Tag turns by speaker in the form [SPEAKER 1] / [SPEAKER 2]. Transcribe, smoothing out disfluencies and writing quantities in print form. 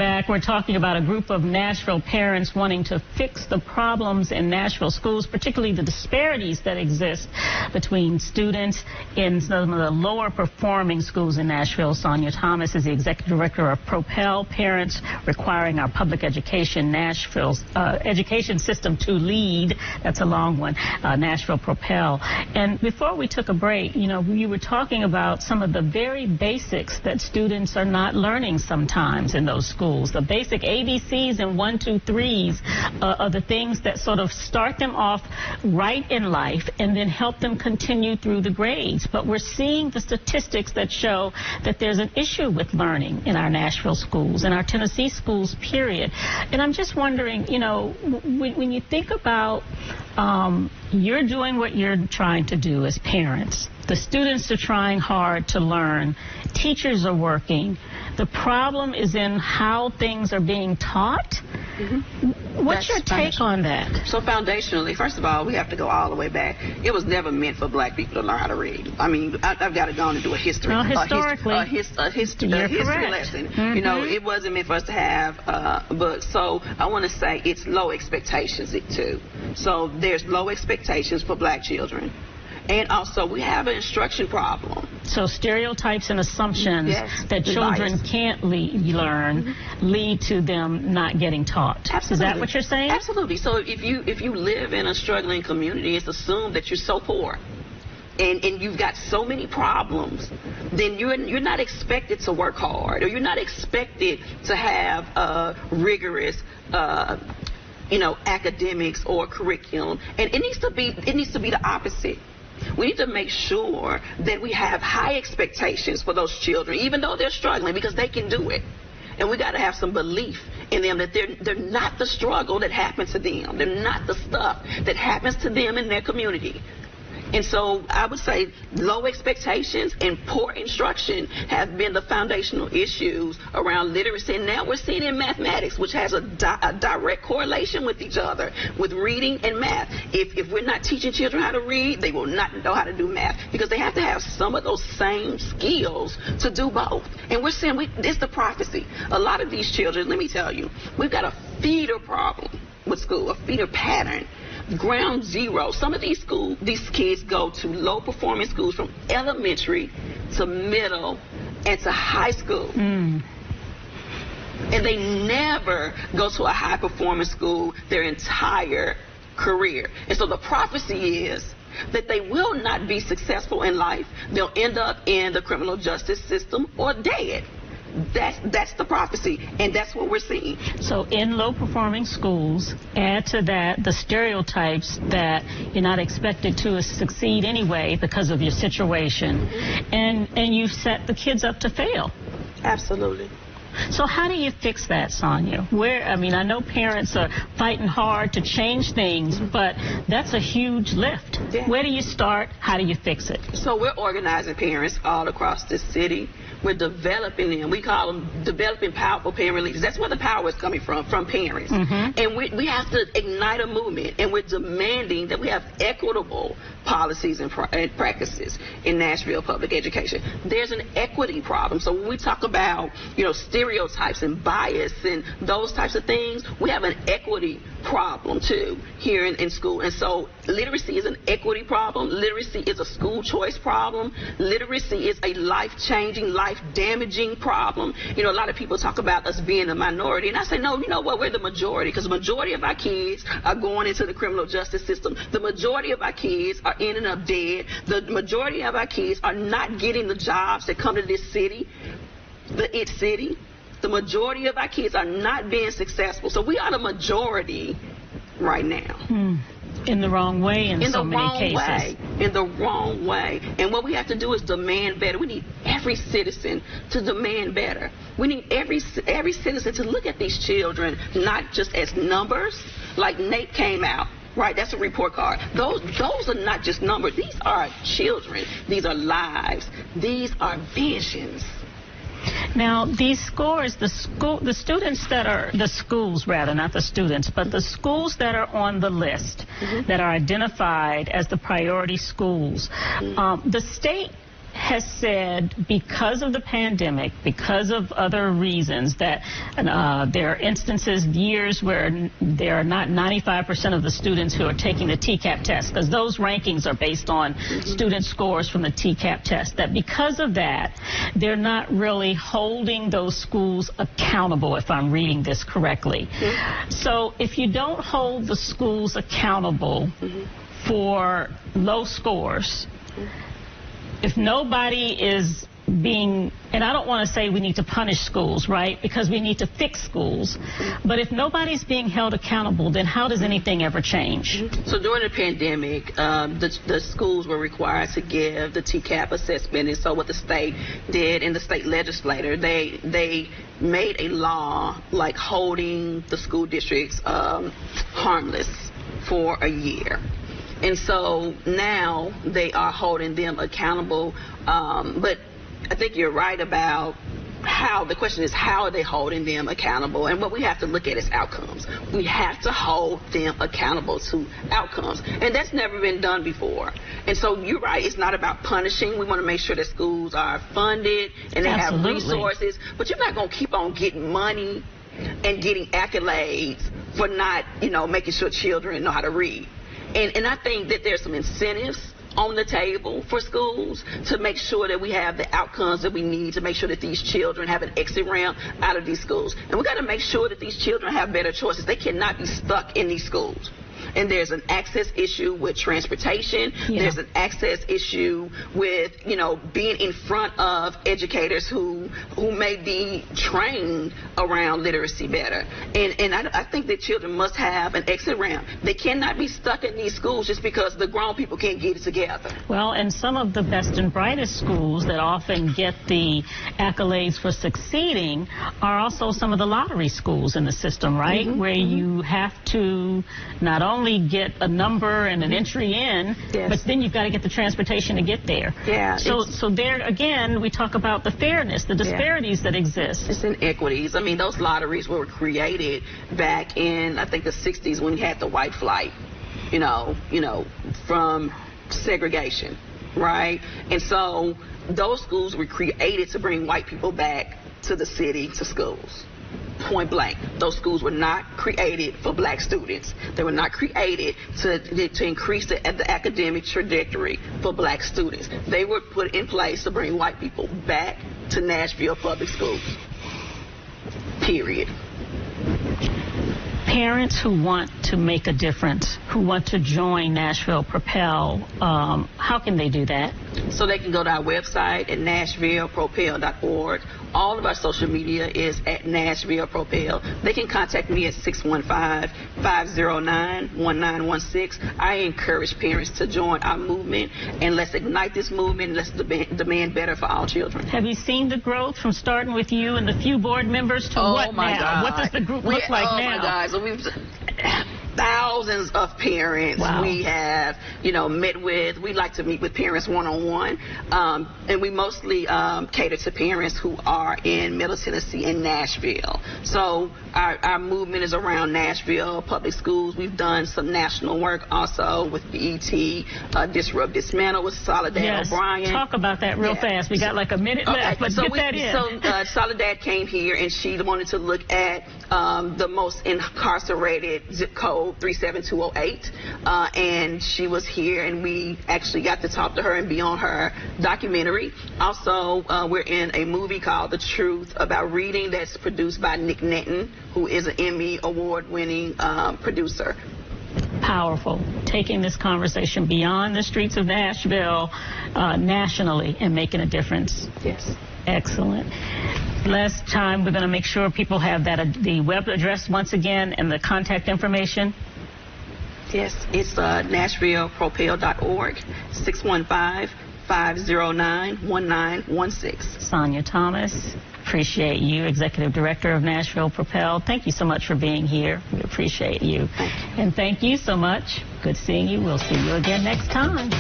[SPEAKER 1] back. We're talking about a group of Nashville parents wanting to fix the problems in Nashville schools, particularly the disparities that exist between students in some of the lower performing schools in Nashville. Sonya Thomas is the executive director of PROPEL, Parents Requiring Our Public Education Nashville's education system to lead. That's a long one, Nashville PROPEL. And before we took a break, you know, you were talking about some of the very basics that students are not learning sometimes in those schools. The basic ABCs and 1, 2, 3s are the things that sort of start them off right in life and then help them continue through the grades. But we're seeing the statistics that show that there's an issue with learning in our Nashville schools, in our Tennessee schools, period. And I'm just wondering, you know, when you think about you're doing what you're trying to do as parents, the students are trying hard to learn, teachers are working, the problem is in how things are being taught. What's your take on that?
[SPEAKER 2] So foundationally, first of all, we have to go all the way back. It was never meant for black people to learn how to read. I mean, I've got to go on and do a history.
[SPEAKER 1] Well, historically,
[SPEAKER 2] a history lesson. You know, it wasn't meant for us to have books. So I want to say it's low expectations too. So there's low expectations for black children. And also, we have an instruction problem.
[SPEAKER 1] So stereotypes and assumptions that children can't learn lead to them not getting taught.
[SPEAKER 2] Absolutely.
[SPEAKER 1] Is that what you're saying?
[SPEAKER 2] Absolutely. So if you live in a struggling community, it's assumed that you're so poor and you've got so many problems, then you're not expected to work hard, or you're not expected to have rigorous academics or curriculum. And it needs to be the opposite. We need to make sure that we have high expectations for those children, even though they're struggling, because they can do it. And we got to have some belief in them that they're not the struggle that happens to them. They're not the stuff that happens to them in their community. And so I would say low expectations and poor instruction have been the foundational issues around literacy. And now we're seeing in mathematics, which has a direct correlation with each other, with reading and math. If we're not teaching children how to read, they will not know how to do math, because they have to have some of those same skills to do both. And we're seeing it's the prophecy. A lot of these children, let me tell you, we've got a feeder problem with school, a feeder pattern. Ground zero. Some of these kids go to low performing schools from elementary to middle and to high school. And they never go to a high performing school their entire career. And so the prophecy is that they will not be successful in life. They'll end up in the criminal justice system or dead. That's the prophecy, and that's what we're seeing. So
[SPEAKER 1] in low-performing schools, add to that the stereotypes that you're not expected to succeed anyway because of your situation, and you set the kids up to fail.
[SPEAKER 2] Absolutely.
[SPEAKER 1] So how do you fix that, Sonya? I mean, I know parents are fighting hard to change things, but that's a huge lift. Yeah. Where do you start? How do you fix it? So we're organizing parents all across this city. We're developing them. We call them developing powerful parent leaders. That's where the power is coming from parents. And we have to ignite a movement, and we're demanding that we have equitable policies and practices in Nashville public education. There's an equity problem. So when we talk about, stereotypes and bias and those types of things, we have an equity problem too here in school. And so literacy is an equity problem. Literacy is a school choice problem. Literacy is a life-changing, life-damaging problem. A lot of people talk about us being a minority, and I say, no, you know what, we're the majority, because the majority of our kids are going into the criminal justice system. The majority of our kids are ending up dead. The majority of our kids are not getting the jobs that come to this city, the city. The majority of our kids are not being successful. So we are the majority right now. In the wrong way in so many cases. In the wrong way. And what we have to do is demand better. We need every citizen to demand better. We need every citizen to look at these children not just as numbers, like Nate came out. Right, that's a report card. Those are not just numbers. These are children. These are lives. These are visions. Now, these scores, the students that are, the schools rather, not the students, but the schools that are on the list that are identified as the priority schools, the state has said because of the pandemic, because of other reasons, that there are instances, years where there are not 95% of the students who are taking the TCAP test, because those rankings are based on student scores from the TCAP test, that because of that, they're not really holding those schools accountable, if I'm reading this correctly. So if you don't hold the schools accountable for low scores, if nobody is being, and I don't want to say we need to punish schools, right, because we need to fix schools, but if nobody's being held accountable, then how does anything ever change?
[SPEAKER 2] So during the pandemic, the schools were required to give the TCAP assessment, and so what the state did, and the state legislator, they made a law like holding the school districts harmless for a year. And so now they are holding them accountable. But I think you're right about how, the question is, how are they holding them accountable? And what we have to look at is outcomes. We have to hold them accountable to outcomes. And that's never been done before. And so you're right, it's not about punishing. We want to make sure that schools are funded and they have resources. But you're not going to keep on getting money and getting accolades for not, making sure children know how to read. And I think that there's some incentives on the table for schools to make sure that we have the outcomes that we need to make sure that these children have an exit ramp out of these schools. And we got to make sure that these children have better choices. They cannot be stuck in these schools. And there's an access issue with transportation. There's an access issue with, being in front of educators who may be trained around literacy better. And I think that children must have an exit ramp. They cannot be stuck in these schools just because the grown people can't get it together.
[SPEAKER 1] Well, and some of the best and brightest schools that often get the accolades for succeeding are also some of the lottery schools in the system, right? Where you have to not only get a number and an entry in, but then you've got to get the transportation to get there. So there again, we talk about the fairness, the disparities that exist.
[SPEAKER 2] It's inequities. I mean, those lotteries were created back in, I think, the 60s when we had the white flight, from segregation, right? And so those schools were created to bring white people back to the city, to schools. Point blank. Those schools were not created for black students. They were not created to increase the academic trajectory for black students. They were put in place to bring white people back to Nashville public schools. Period.
[SPEAKER 1] Parents who want to make a difference, who want to join Nashville Propel, how can they do that?
[SPEAKER 2] So they can go to our website at NashvillePropel.org. All of our social media is at Nashville Propel. They can contact me at 615-509-1916. I encourage parents to join our movement, and let's ignite this movement. Let's demand better for all children.
[SPEAKER 1] Have you seen the growth from starting with you and the few board members to what now?
[SPEAKER 2] God.
[SPEAKER 1] What does the group look like now?
[SPEAKER 2] Oh, my God. So we've thousands of parents we have, met with. We like to meet with parents one-on-one, and we mostly cater to parents who are in Middle Tennessee and Nashville. So our movement is around Nashville public schools. We've done some national work also with pt, Disrupt Dismantle with Soledad O'Brien.
[SPEAKER 1] Talk about that real fast. We got like a minute left, but get that in.
[SPEAKER 2] So Soledad came here, and she wanted to look at the most incarcerated zip code, 37208, and she was here, and we actually got to talk to her and be on her documentary. Also, we're in a movie called The Truth about reading that's produced by Nick Netton, who is an Emmy award-winning producer.
[SPEAKER 1] Powerful. Taking this conversation beyond the streets of Nashville, nationally, and making a difference.
[SPEAKER 2] Yes.
[SPEAKER 1] Excellent. Last time, we're going to make sure people have that the web address once again and the contact information.
[SPEAKER 2] Yes, it's NashvillePropel.org, 615-509-1916.
[SPEAKER 1] Sonya Thomas, appreciate you, Executive Director of Nashville Propel. Thank you so much for being here. We appreciate you.
[SPEAKER 2] Thank you.
[SPEAKER 1] And thank you so much. Good seeing you. We'll see you again next time.